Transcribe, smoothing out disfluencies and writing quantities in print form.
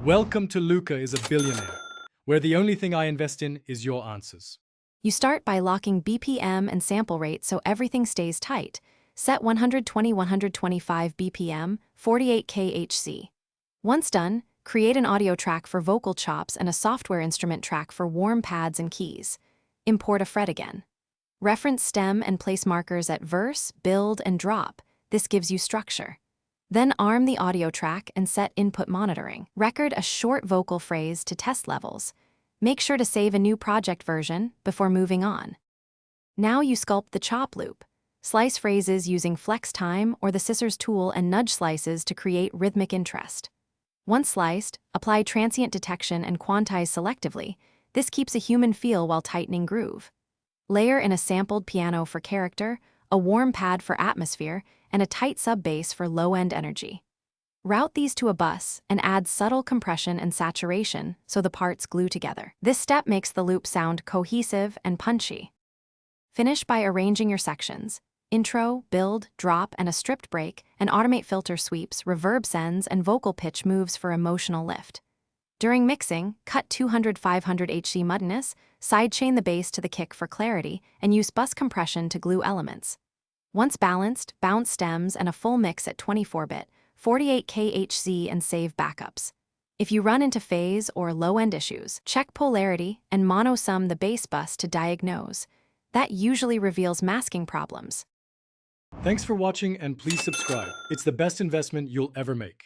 Welcome to Luca is a Billionaire, where the only thing I invest in is your answers. You start by locking BPM and sample rate so everything stays tight. Set 120-125 BPM, 48 kHz. Once done, create an audio track for vocal chops and a software instrument track for warm pads and keys. Import a fret again. Reference stem and place markers at verse, build, and drop. This gives you structure. Then arm the audio track and set input monitoring. Record a short vocal phrase to test levels. Make sure to save a new project version before moving on. Now you sculpt the chop loop. Slice phrases using flex time or the scissors tool and nudge slices to create rhythmic interest. Once sliced, apply transient detection and quantize selectively. This keeps a human feel while tightening groove. Layer in a sampled piano for character, a warm pad for atmosphere, and a tight sub-bass for low-end energy. Route these to a bus and add subtle compression and saturation so the parts glue together. This step makes the loop sound cohesive and punchy. Finish by arranging your sections: intro, build, drop, and a stripped break, and automate filter sweeps, reverb sends, and vocal pitch moves for emotional lift. During mixing, cut 200-500 Hz muddiness, sidechain the bass to the kick for clarity, and use bus compression to glue elements. Once balanced, bounce stems and a full mix at 24-bit, 48 kHz and save backups. If you run into phase or low-end issues, check polarity and mono-sum the bass bus to diagnose. That usually reveals masking problems. Thanks for watching and please subscribe. It's the best investment you'll ever make.